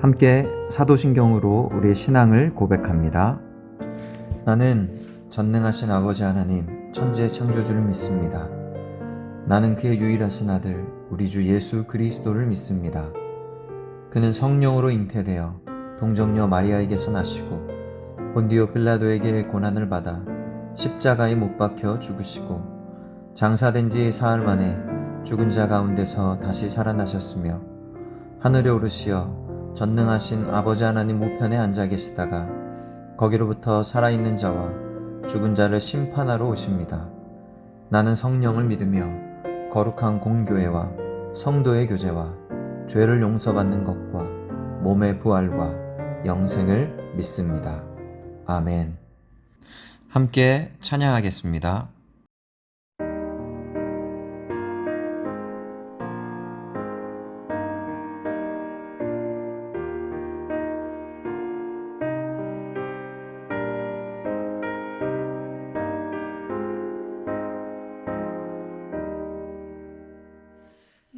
함께 사도신경으로 우리의 신앙을 고백합니다. 나는 전능하신 아버지 하나님 천지의 창조주를 믿습니다. 나는 그의 유일하신 아들 우리 주 예수 그리스도를 믿습니다. 그는 성령으로 잉태되어 동정녀 마리아에게서 나시고 본디오 빌라도에게 고난을 받아 십자가에 못 박혀 죽으시고 장사된 지 사흘 만에 죽은 자 가운데서 다시 살아나셨으며 하늘에 오르시어 전능하신 아버지 하나님 우편에 앉아 계시다가 거기로부터 살아있는 자와 죽은 자를 심판하러 오십니다. 나는 성령을 믿으며 거룩한 공교회와 성도의 교제와 죄를 용서받는 것과 몸의 부활과 영생을 믿습니다. 아멘. 함께 찬양하겠습니다.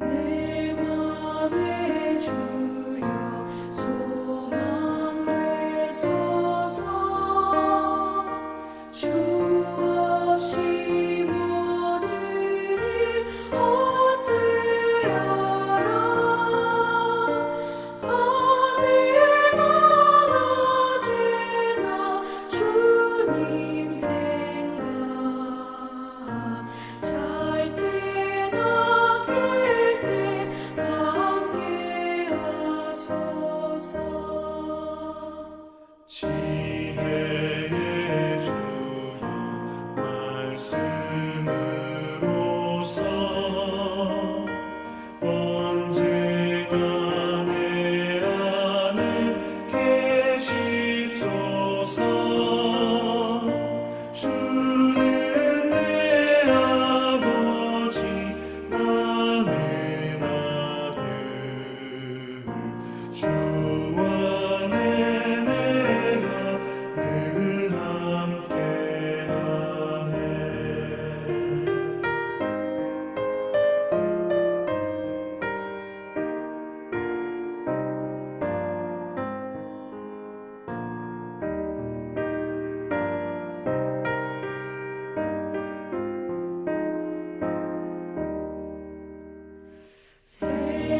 내 맘의 주여 소망 되소서. 주 없이 모든 일 헛되어라. 밤이나 낮에나 주님 생각, 잘 때나 깰 때 함께 하소서. 지혜의 주여 말씀으로서 언제나 내 안에 계십소서. 주는 내 아버지 나는 아들 주 안에 내가 늘 함께하네.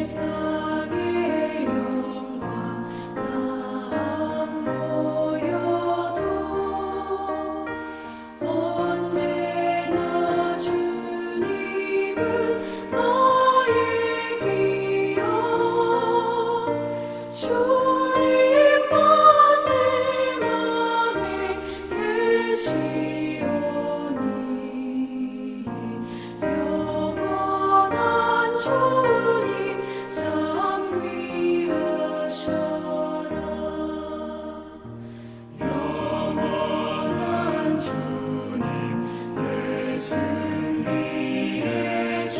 세상의 영광 나 안 보여도 언제나 주님은 나의 기여. 주님만 내 맘에 계시오니 영원한 주님 참 귀하셔라. 영원한 주님 내 승리의 주,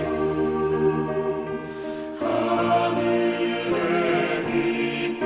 하늘의 기쁨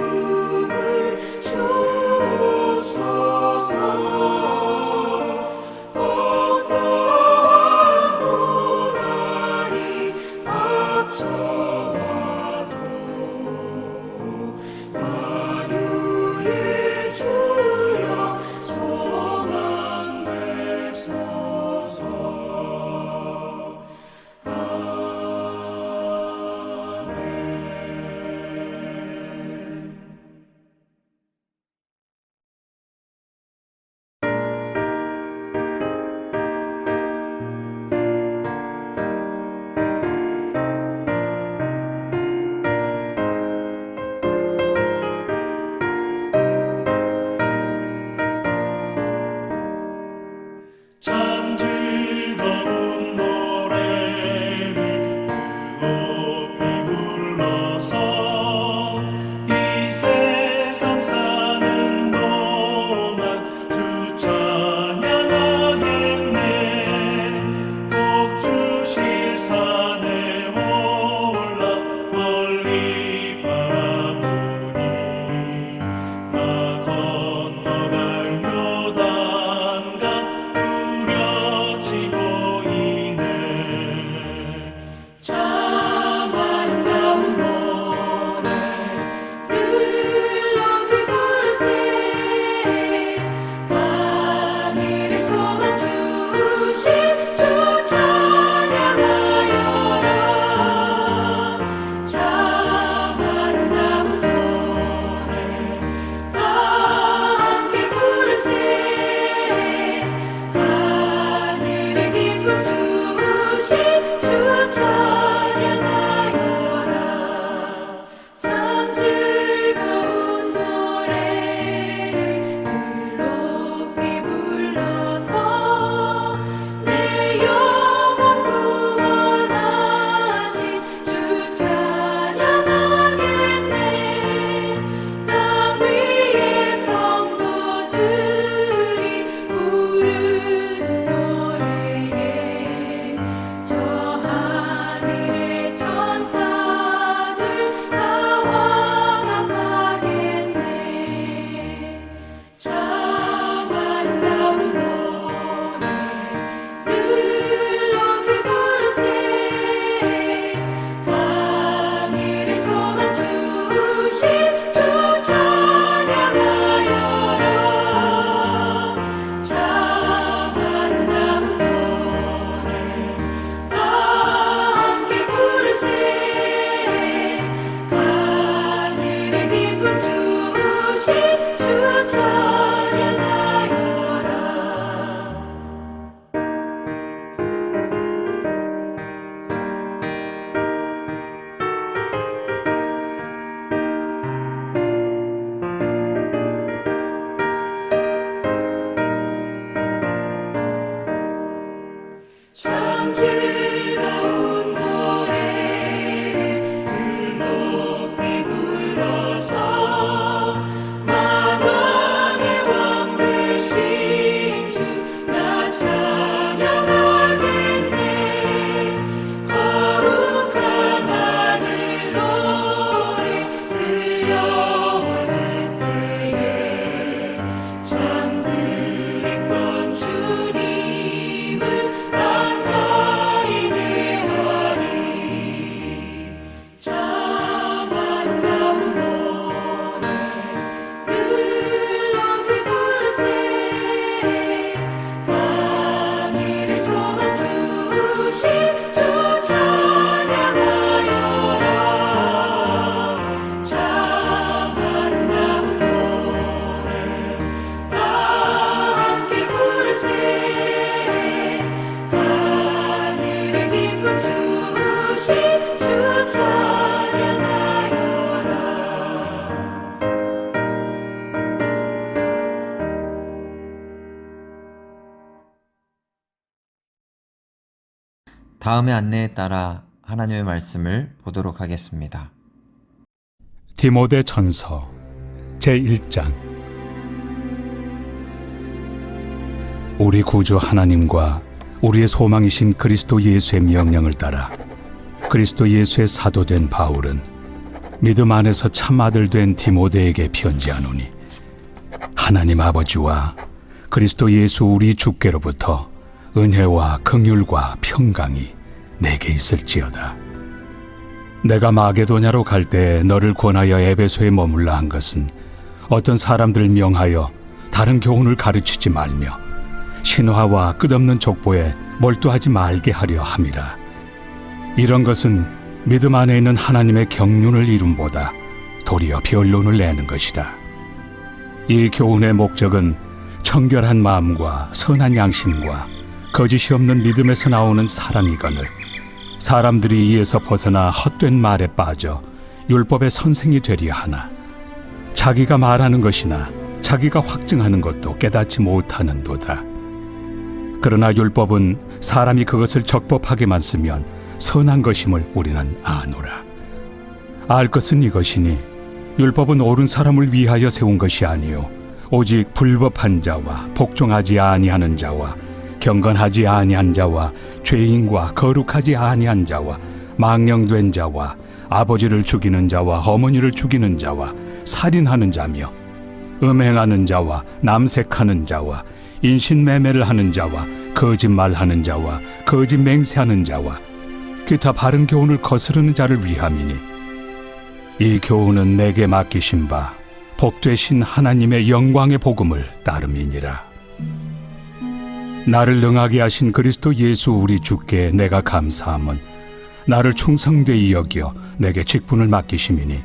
기쁨 주신 주 찬양하여라. 참 즐거운 노래를 늘 높이 불러서 만왕의 왕 되신 주 나 찬양하겠네. 거룩한 하늘 노래 들려오는 때에 참 그립던 주님을 반가이 대하리. 참 아름다운 노래 늘 높이 부르세. 하늘에서만 주신 주 찬양하여라. 참 아름다운 노래 다 함께 부르세. 하늘의 기쁨 주신 주 찬양하여라. 다음의 안내에 따라 하나님의 말씀을 보도록 하겠습니다. 디모데 전서 제1장. 우리 구주 하나님과 우리의 소망이신 그리스도 예수의 명령을 따라 그리스도 예수의 사도된 바울은 믿음 안에서 참 아들 된 디모데에게 편지하노니, 하나님 아버지와 그리스도 예수 우리 주께로부터 은혜와 긍휼과 평강이 내게 있을지어다. 내가 마게도냐로 갈 때 너를 권하여 에베소에 머물라 한 것은 어떤 사람들을 명하여 다른 교훈을 가르치지 말며 신화와 끝없는 족보에 몰두하지 말게 하려 함이라. 이런 것은 믿음 안에 있는 하나님의 경륜을 이룸보다 도리어 변론을 내는 것이라. 이 교훈의 목적은 청결한 마음과 선한 양심과 거짓이 없는 믿음에서 나오는 사랑이거늘 사람들이 이에서 벗어나 헛된 말에 빠져 율법의 선생이 되려 하나, 자기가 말하는 것이나 자기가 확증하는 것도 깨닫지 못하는도다. 그러나 율법은 사람이 그것을 적법하게만 쓰면 선한 것임을 우리는 아노라. 알 것은 이것이니 율법은 옳은 사람을 위하여 세운 것이 아니요 오직 불법한 자와 복종하지 아니하는 자와 경건하지 아니한 자와 죄인과 거룩하지 아니한 자와 망령된 자와 아버지를 죽이는 자와 어머니를 죽이는 자와 살인하는 자며 음행하는 자와 남색하는 자와 인신매매를 하는 자와 거짓말하는 자와 거짓 맹세하는 자와 기타 바른 교훈을 거스르는 자를 위함이니, 이 교훈은 내게 맡기신 바 복되신 하나님의 영광의 복음을 따름이니라. 나를 능하게 하신 그리스도 예수 우리 주께 내가 감사함은 나를 충성되이 여겨 내게 직분을 맡기심이니,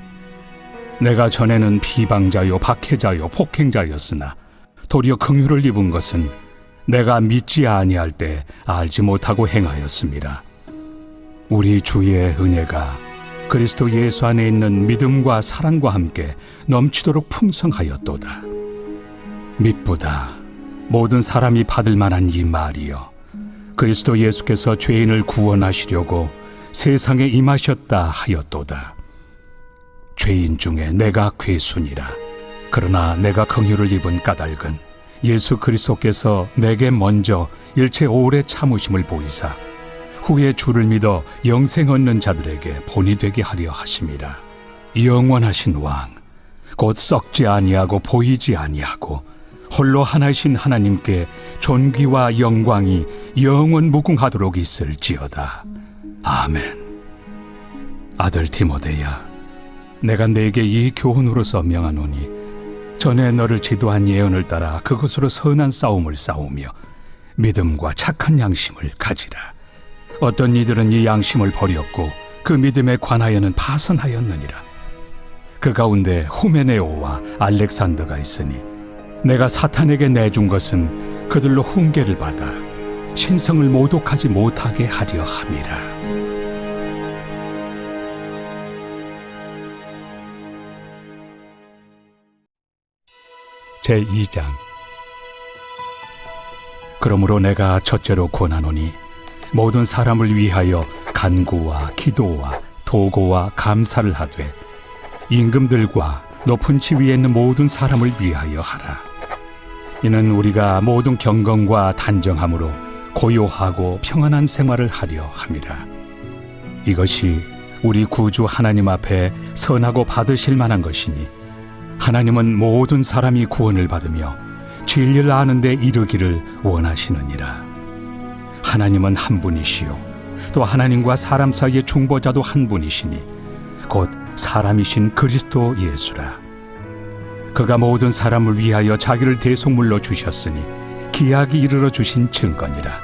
내가 전에는 비방자요 박해자요 폭행자였으나 도리어 긍휼을 입은 것은 내가 믿지 아니할 때 알지 못하고 행하였음이라. 우리 주의 은혜가 그리스도 예수 안에 있는 믿음과 사랑과 함께 넘치도록 풍성하였도다. 미쁘다 모든 사람이 받을 만한 이 말이여, 그리스도 예수께서 죄인을 구원하시려고 세상에 임하셨다 하였도다. 죄인 중에 내가 괴순이라. 그러나 내가 긍휼을 입은 까닭은 예수 그리스도께서 내게 먼저 일체 오래 참으심을 보이사 후에 주를 믿어 영생 얻는 자들에게 본이 되게 하려 하심이라. 영원하신 왕, 곧 썩지 아니하고 보이지 아니하고 홀로 하나이신 하나님께 존귀와 영광이 영원 무궁하도록 있을지어다. 아멘. 아들 디모데야, 내가 네게 이 교훈으로서 명하노니 전에 너를 지도한 예언을 따라 그것으로 선한 싸움을 싸우며 믿음과 착한 양심을 가지라. 어떤 이들은 이 양심을 버렸고 그 믿음에 관하여는 파선하였느니라. 그 가운데 후메네오와 알렉산더가 있으니 내가 사탄에게 내준 것은 그들로 훈계를 받아 신성을 모독하지 못하게 하려 함이라. 제2장. 그러므로 내가 첫째로 권하노니 모든 사람을 위하여 간구와 기도와 도고와 감사를 하되 임금들과 높은 지위에 있는 모든 사람을 위하여 하라. 이는 우리가 모든 경건과 단정함으로 고요하고 평안한 생활을 하려 함이라. 이것이 우리 구주 하나님 앞에 선하고 받으실 만한 것이니 하나님은 모든 사람이 구원을 받으며 진리를 아는 데 이르기를 원하시느니라. 하나님은 한 분이시요 또 하나님과 사람 사이의 중보자도 한 분이시니 곧 사람이신 그리스도 예수라. 그가 모든 사람을 위하여 자기를 대속물로 주셨으니 기약이 이르러 주신 증거니라.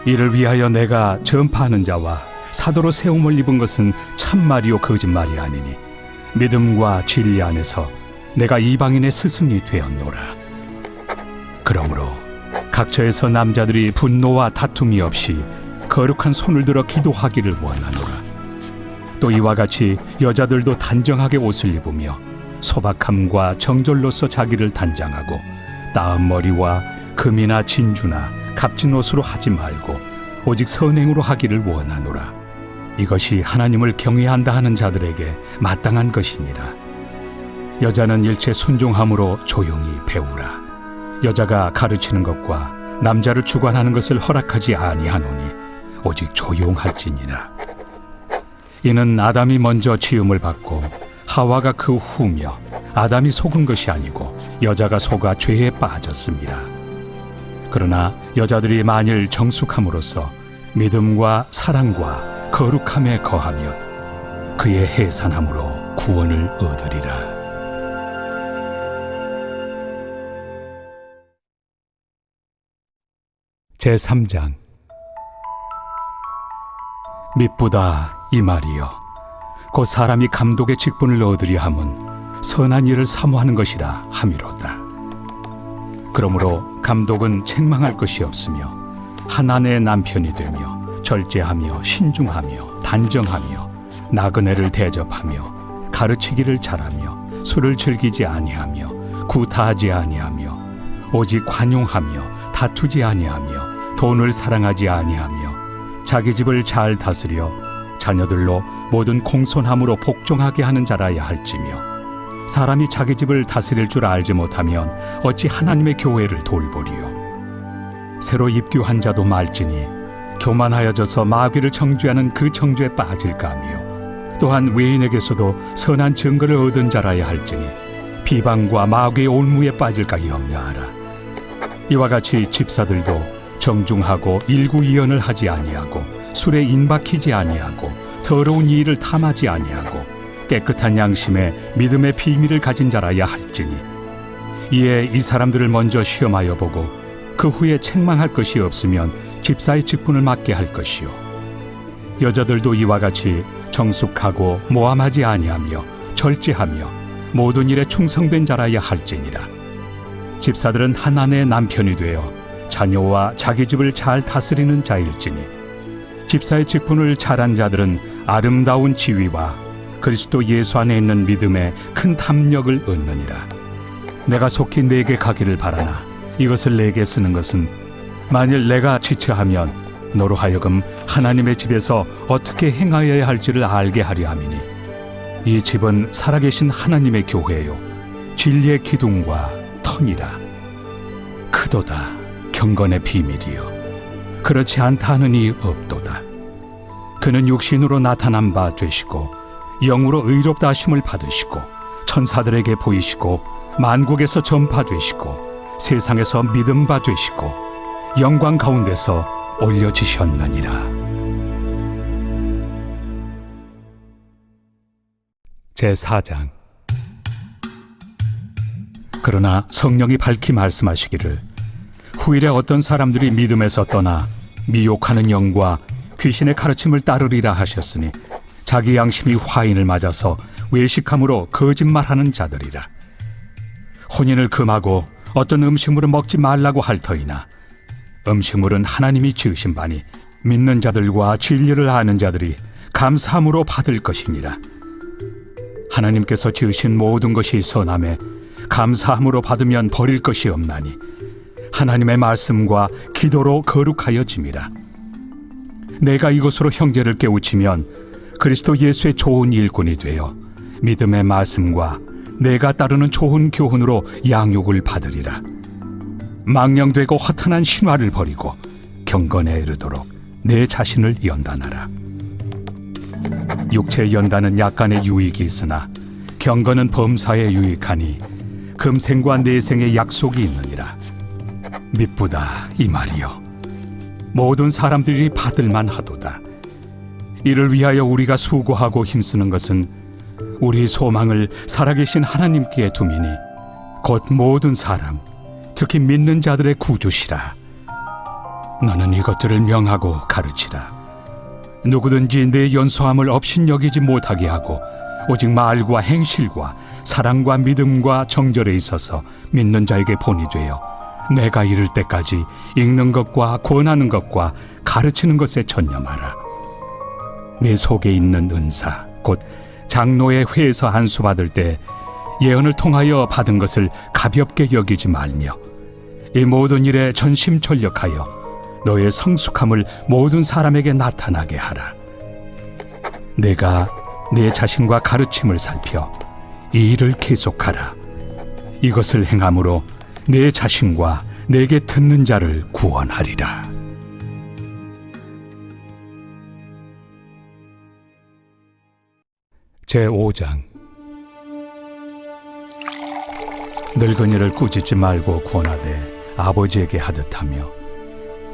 이를 위하여 내가 전파하는 자와 사도로 세움을 입은 것은 참말이요 거짓말이 아니니 믿음과 진리 안에서 내가 이방인의 스승이 되었노라. 그러므로 각처에서 남자들이 분노와 다툼이 없이 거룩한 손을 들어 기도하기를 원하노라. 또 이와 같이 여자들도 단정하게 옷을 입으며 소박함과 정절로서 자기를 단장하고 따은 머리와 금이나 진주나 값진 옷으로 하지 말고 오직 선행으로 하기를 원하노라. 이것이 하나님을 경외한다 하는 자들에게 마땅한 것이니라. 여자는 일체 순종함으로 조용히 배우라. 여자가 가르치는 것과 남자를 주관하는 것을 허락하지 아니하노니 오직 조용할지니라. 이는 아담이 먼저 지음을 받고 하와가 그 후며 아담이 속은 것이 아니고 여자가 속아 죄에 빠졌습니다. 그러나 여자들이 만일 정숙함으로써 믿음과 사랑과 거룩함에 거하면 그의 해산함으로 구원을 얻으리라. 제3장. 미쁘다 이 말이여 곧 사람이 감독의 직분을 얻으려 함은 선한 일을 사모하는 것이라 함이로다. 그러므로 감독은 책망할 것이 없으며 한 아내의 남편이 되며 절제하며 신중하며 단정하며 나그네를 대접하며 가르치기를 잘하며 술을 즐기지 아니하며 구타하지 아니하며 오직 관용하며 다투지 아니하며 돈을 사랑하지 아니하며 자기 집을 잘 다스려 자녀들로 모든 공손함으로 복종하게 하는 자라야 할지며 사람이 자기 집을 다스릴 줄 알지 못하면 어찌 하나님의 교회를 돌보리요. 새로 입교한 자도 말지니 교만하여져서 마귀를 정죄하는 그 정죄에 빠질까 하며 또한 외인에게서도 선한 증거를 얻은 자라야 할지니 비방과 마귀의 올무에 빠질까 염려하라. 이와 같이 집사들도 정중하고 일구이연을 하지 아니하고 술에 인박히지 아니하고 더러운 일을 탐하지 아니하고 깨끗한 양심에 믿음의 비밀을 가진 자라야 할지니 이에 이 사람들을 먼저 시험하여 보고 그 후에 책망할 것이 없으면 집사의 직분을 맡게 할 것이요. 여자들도 이와 같이 정숙하고 모함하지 아니하며 절제하며 모든 일에 충성된 자라야 할지니라. 집사들은 한 아내의 남편이 되어 자녀와 자기 집을 잘 다스리는 자일지니 집사의 직분을 잘한 자들은 아름다운 지위와 그리스도 예수 안에 있는 믿음에 큰 탐력을 얻느니라. 내가 속히 내게 가기를 바라나 이것을 내게 쓰는 것은 만일 내가 지체하면 너로 하여금 하나님의 집에서 어떻게 행하여야 할지를 알게 하려 함이니 이 집은 살아계신 하나님의 교회요 진리의 기둥과 터니라. 크도다 경건의 비밀이요 그렇지 않다 하는 이 없도다. 그는 육신으로 나타난 바 되시고 영으로 의롭다 하심을 받으시고 천사들에게 보이시고 만국에서 전파되시고 세상에서 믿음 바 되시고 영광 가운데서 올려지셨느니라. 제4장. 그러나 성령이 밝히 말씀하시기를 후일에 어떤 사람들이 믿음에서 떠나 미혹하는 영과 귀신의 가르침을 따르리라 하셨으니 자기 양심이 화인을 맞아서 외식함으로 거짓말하는 자들이라. 혼인을 금하고 어떤 음식물을 먹지 말라고 할 터이나 음식물은 하나님이 지으신 바니 믿는 자들과 진리를 아는 자들이 감사함으로 받을 것이니라. 하나님께서 지으신 모든 것이 선함에 감사함으로 받으면 버릴 것이 없나니 하나님의 말씀과 기도로 거룩하여짐이라. 내가 이것으로 형제를 깨우치면 그리스도 예수의 좋은 일꾼이 되어 믿음의 말씀과 내가 따르는 좋은 교훈으로 양육을 받으리라. 망령되고 허탄한 신화를 버리고 경건에 이르도록 내 자신을 연단하라. 육체의 연단은 약간의 유익이 있으나 경건은 범사에 유익하니 금생과 내생의 약속이 있느니라. 미쁘다 이 말이여. 모든 사람들이 받을만 하도다. 이를 위하여 우리가 수고하고 힘쓰는 것은 우리 소망을 살아계신 하나님께 두미니 곧 모든 사람, 특히 믿는 자들의 구주시라. 너는 이것들을 명하고 가르치라. 누구든지 내 연소함을 업신여기지 못하게 하고 오직 말과 행실과 사랑과 믿음과 정절에 있어서 믿는 자에게 본이 되어 내가 이를 때까지 읽는 것과 권하는 것과 가르치는 것에 전념하라. 내 속에 있는 은사 곧 장로의 회에서 안수 받을 때 예언을 통하여 받은 것을 가볍게 여기지 말며 이 모든 일에 전심전력하여 너의 성숙함을 모든 사람에게 나타나게 하라. 내가 내 자신과 가르침을 살펴 이 일을 계속하라. 이것을 행함으로 내 자신과 내게 듣는 자를 구원하리라. 제5장. 늙은이를 꾸짖지 말고 권하되 아버지에게 하듯하며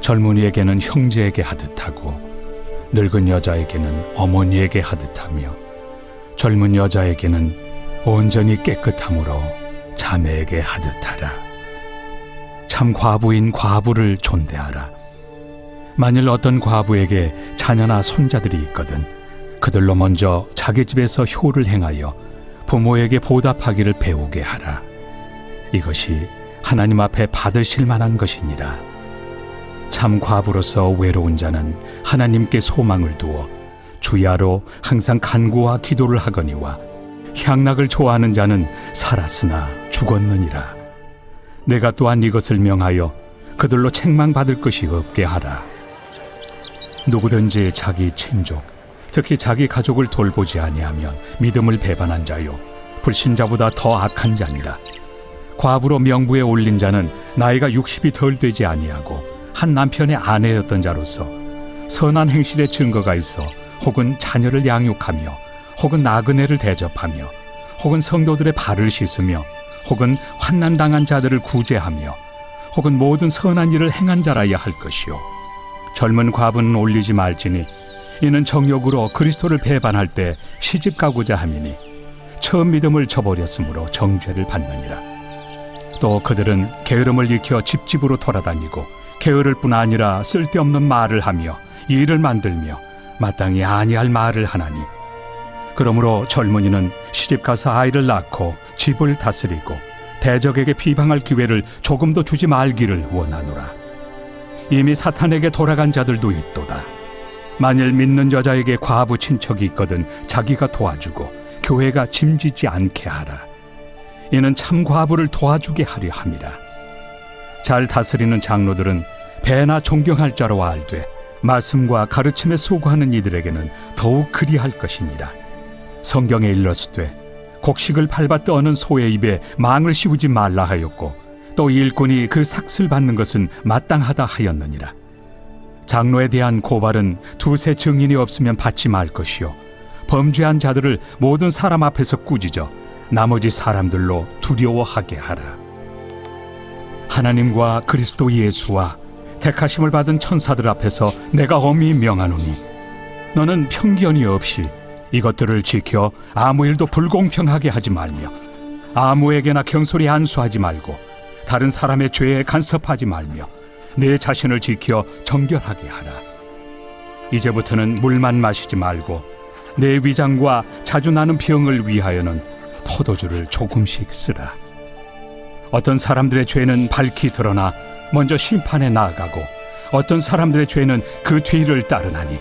젊은이에게는 형제에게 하듯하고 늙은 여자에게는 어머니에게 하듯하며 젊은 여자에게는 온전히 깨끗함으로 자매에게 하듯하라. 참 과부인 과부를 존대하라. 만일 어떤 과부에게 자녀나 손자들이 있거든 그들로 먼저 자기 집에서 효를 행하여 부모에게 보답하기를 배우게 하라. 이것이 하나님 앞에 받으실 만한 것이니라. 참 과부로서 외로운 자는 하나님께 소망을 두어 주야로 항상 간구와 기도를 하거니와 향락을 좋아하는 자는 살았으나 죽었느니라. 내가 또한 이것을 명하여 그들로 책망받을 것이 없게 하라. 누구든지 자기 친족, 특히 자기 가족을 돌보지 아니하면 믿음을 배반한 자요 불신자보다 더 악한 자니라. 과부로 명부에 올린 자는 나이가 60이 덜 되지 아니하고 한 남편의 아내였던 자로서 선한 행실의 증거가 있어 혹은 자녀를 양육하며 혹은 나그네를 대접하며 혹은 성도들의 발을 씻으며 혹은 환난당한 자들을 구제하며 혹은 모든 선한 일을 행한 자라야 할 것이요 젊은 과부는 올리지 말지니 이는 정욕으로 그리스도를 배반할 때 시집 가고자 함이니 처음 믿음을 저버렸으므로 정죄를 받느니라. 또 그들은 게으름을 익혀 집집으로 돌아다니고 게으를 뿐 아니라 쓸데없는 말을 하며 일을 만들며 마땅히 아니할 말을 하나니 그러므로 젊은이는 시집가서 아이를 낳고 집을 다스리고 대적에게 비방할 기회를 조금도 주지 말기를 원하노라. 이미 사탄에게 돌아간 자들도 있도다. 만일 믿는 여자에게 과부 친척이 있거든 자기가 도와주고 교회가 짐지지 않게 하라. 이는 참 과부를 도와주게 하려 함이라. 잘 다스리는 장로들은 배나 존경할 자로 알되 말씀과 가르침에 수고하는 이들에게는 더욱 그리할 것이니라. 성경에 일렀으되 곡식을 밟아 떠는 소의 입에 망을 씌우지 말라 하였고 또 일꾼이 그 삭슬 받는 것은 마땅하다 하였느니라. 장로에 대한 고발은 두세 증인이 없으면 받지 말 것이요 범죄한 자들을 모든 사람 앞에서 꾸짖어 나머지 사람들로 두려워하게 하라. 하나님과 그리스도 예수와 택하심을 받은 천사들 앞에서 내가 엄히 명하노니 너는 편견이 없이 이것들을 지켜 아무 일도 불공평하게 하지 말며 아무에게나 경솔히 안수하지 말고 다른 사람의 죄에 간섭하지 말며 내 자신을 지켜 정결하게 하라. 이제부터는 물만 마시지 말고 내 위장과 자주 나는 병을 위하여는 포도주를 조금씩 쓰라. 어떤 사람들의 죄는 밝히 드러나 먼저 심판에 나아가고 어떤 사람들의 죄는 그 뒤를 따르나니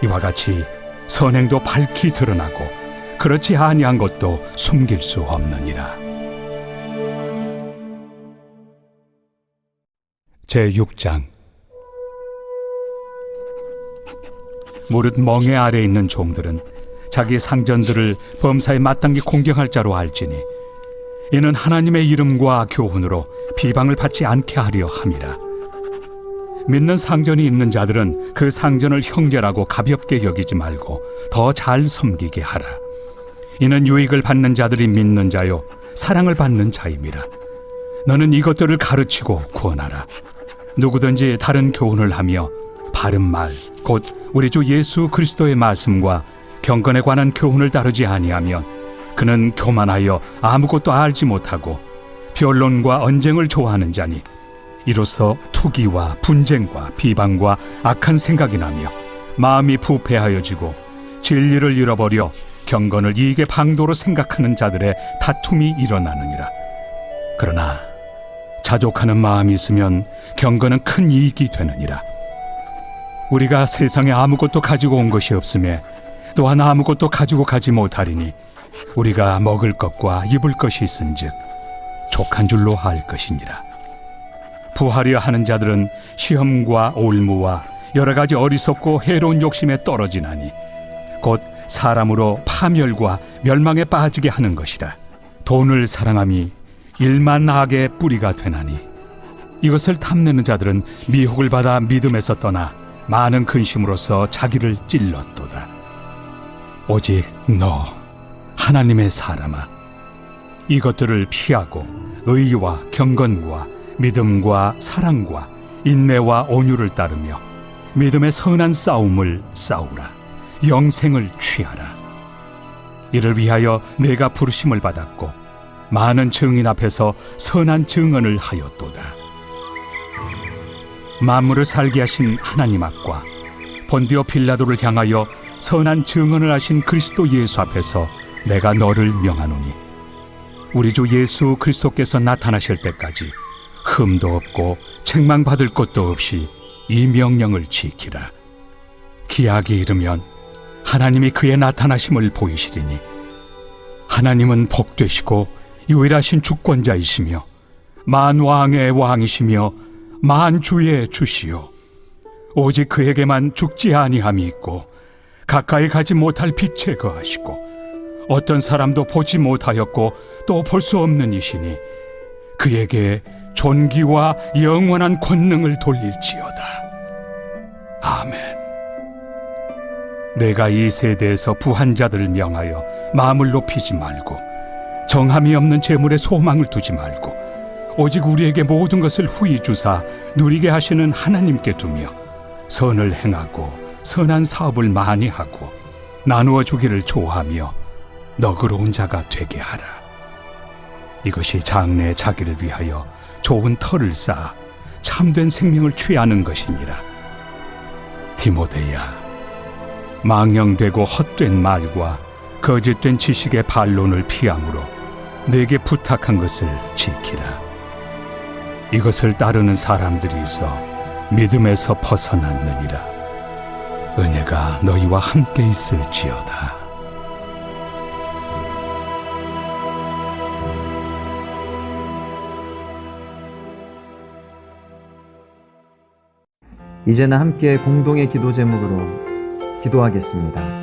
이와 같이 선행도 밝히 드러나고 그렇지 아니한 것도 숨길 수 없느니라. 제6장. 무릇 멍에 아래 있는 종들은 자기 상전들을 범사에 마땅히 공경할 자로 알지니 이는 하나님의 이름과 교훈으로 비방을 받지 않게 하려 함이라. 믿는 상전이 있는 자들은 그 상전을 형제라고 가볍게 여기지 말고 더 잘 섬기게 하라. 이는 유익을 받는 자들이 믿는 자요 사랑을 받는 자임이라. 너는 이것들을 가르치고 구원하라. 누구든지 다른 교훈을 하며 바른 말 곧 우리 주 예수 그리스도의 말씀과 경건에 관한 교훈을 따르지 아니하면 그는 교만하여 아무것도 알지 못하고 변론과 언쟁을 좋아하는 자니 이로써 투기와 분쟁과 비방과 악한 생각이 나며 마음이 부패하여지고 진리를 잃어버려 경건을 이익의 방도로 생각하는 자들의 다툼이 일어나느니라. 그러나 자족하는 마음이 있으면 경건은 큰 이익이 되느니라. 우리가 세상에 아무것도 가지고 온 것이 없음에 또한 아무것도 가지고 가지 못하리니 우리가 먹을 것과 입을 것이 있은즉 족한 줄로 알 것이니라. 부하려 하는 자들은 시험과 올무와 여러 가지 어리석고 해로운 욕심에 떨어지나니 곧 사람으로 파멸과 멸망에 빠지게 하는 것이라. 돈을 사랑함이 일만 악의 뿌리가 되나니 이것을 탐내는 자들은 미혹을 받아 믿음에서 떠나 많은 근심으로써 자기를 찔렀도다. 오직 너 하나님의 사람아, 이것들을 피하고 의와 경건과 믿음과 사랑과 인내와 온유를 따르며 믿음의 선한 싸움을 싸우라. 영생을 취하라. 이를 위하여 내가 부르심을 받았고 많은 증인 앞에서 선한 증언을 하였도다. 만물을 살게 하신 하나님 앞과 본디오 빌라도를 향하여 선한 증언을 하신 그리스도 예수 앞에서 내가 너를 명하노니 우리 주 예수 그리스도께서 나타나실 때까지 흠도 없고 책망받을 것도 없이 이 명령을 지키라. 기약이 이르면 하나님이 그의 나타나심을 보이시리니 하나님은 복되시고 유일하신 주권자이시며 만왕의 왕이시며 만주의 주시요 오직 그에게만 죽지 아니함이 있고 가까이 가지 못할 빛에 거하시고 어떤 사람도 보지 못하였고 또 볼 수 없는 이시니 그에게 존귀와 영원한 권능을 돌릴지어다. 아멘. 내가 이 세대에서 부한 자들을 명하여 마음을 높이지 말고 정함이 없는 재물에 소망을 두지 말고 오직 우리에게 모든 것을 후히 주사 누리게 하시는 하나님께 두며 선을 행하고 선한 사업을 많이 하고 나누어 주기를 좋아하며 너그러운 자가 되게 하라. 이것이 장래의 자기를 위하여 좋은 터를 쌓아 참된 생명을 취하는 것이니라. 디모데야, 망령되고 헛된 말과 거짓된 지식의 반론을 피함으로 내게 부탁한 것을 지키라. 이것을 따르는 사람들이 있어 믿음에서 벗어났느니라. 은혜가 너희와 함께 있을지어다. 이제는 함께 공동의 기도 제목으로 기도하겠습니다.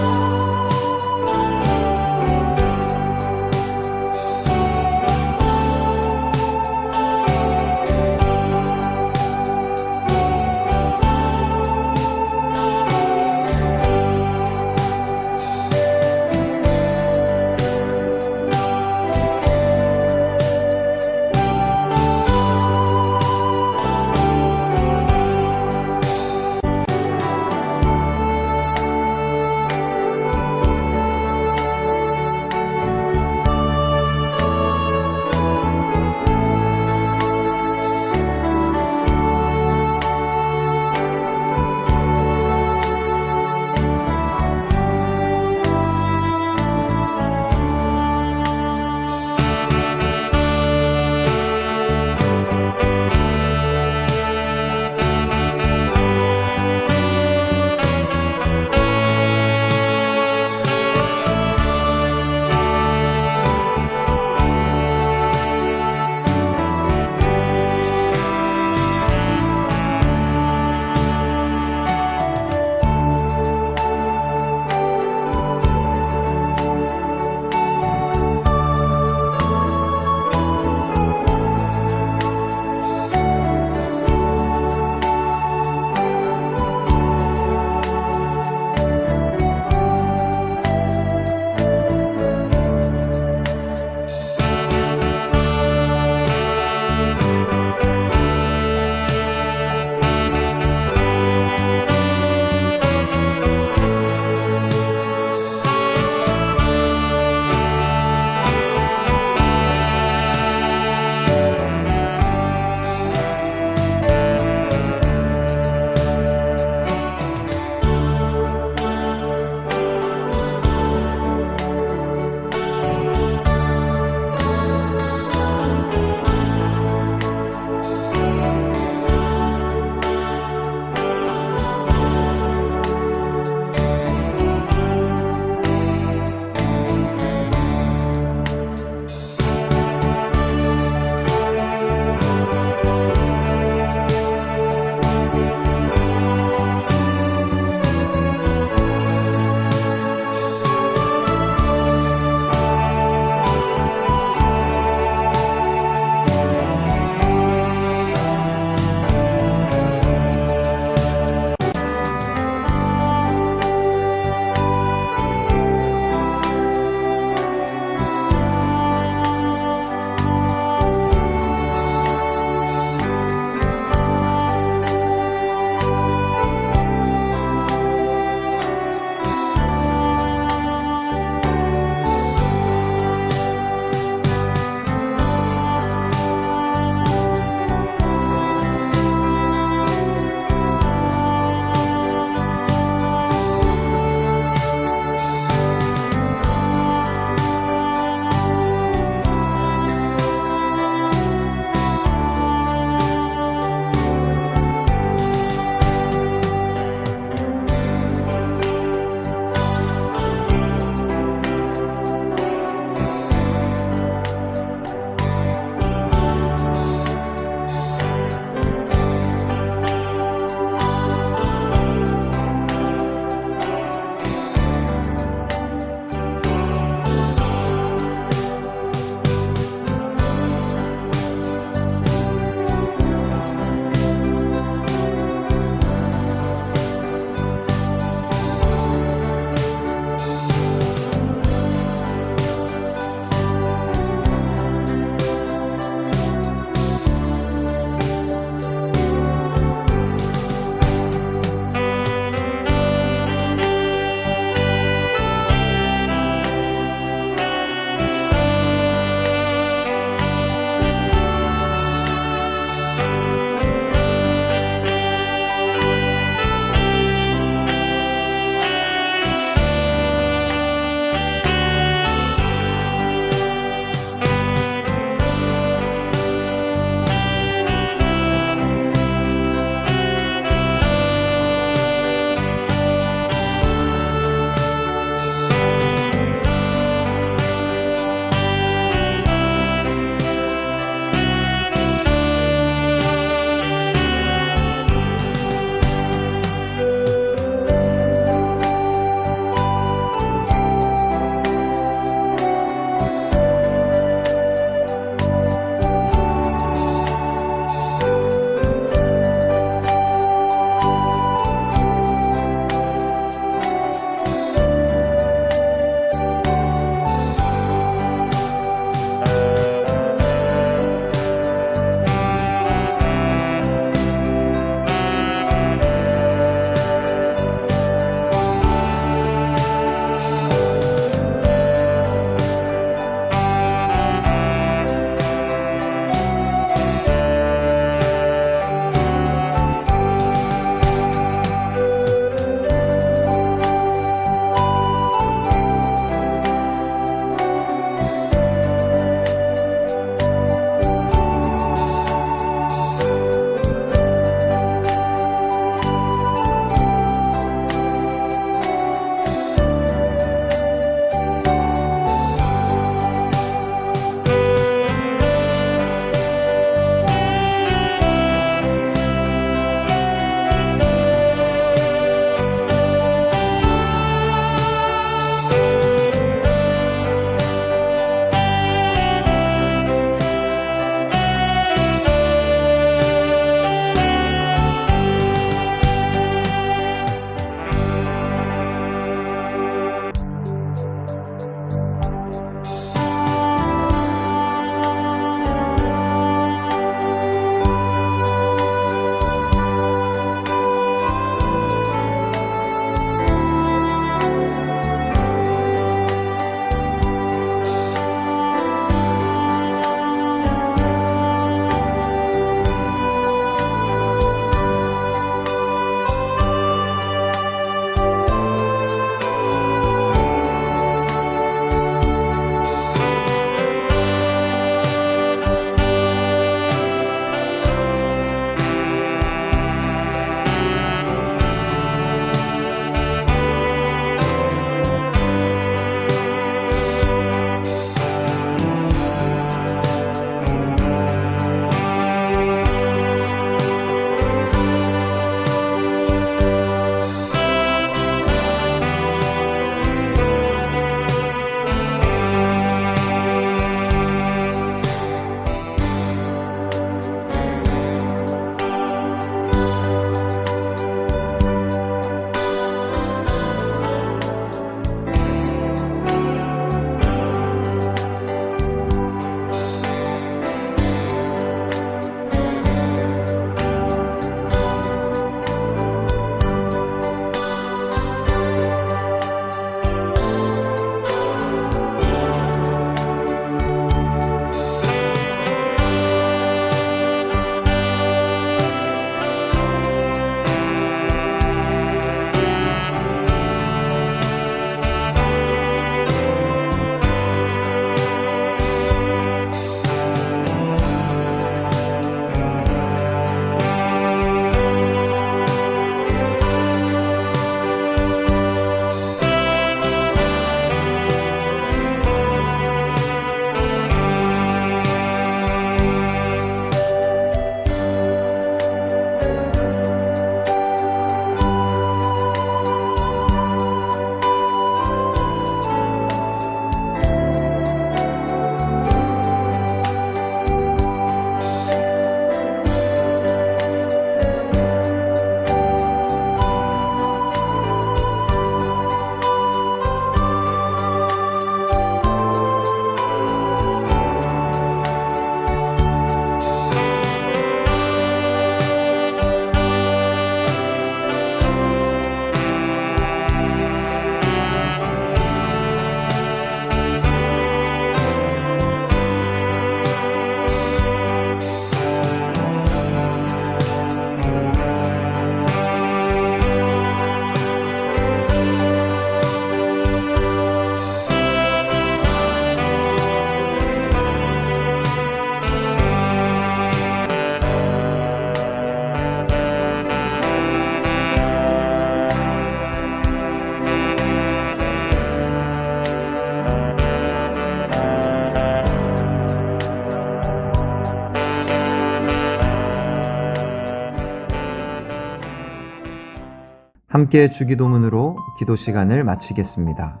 함께 주기도문으로 기도 시간을 마치겠습니다.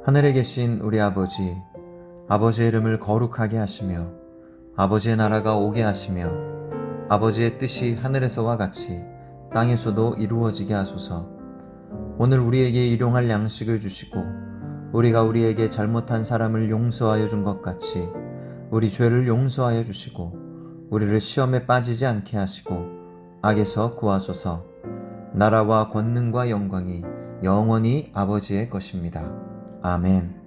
하늘에 계신 우리 아버지, 아버지의 이름을 거룩하게 하시며 아버지의 나라가 오게 하시며 아버지의 뜻이 하늘에서와 같이 땅에서도 이루어지게 하소서. 오늘 우리에게 일용할 양식을 주시고 우리가 우리에게 잘못한 사람을 용서하여 준 것 같이 우리 죄를 용서하여 주시고 우리를 시험에 빠지지 않게 하시고 악에서 구하소서. 나라와 권능과 영광이 영원히 아버지의 것입니다. 아멘.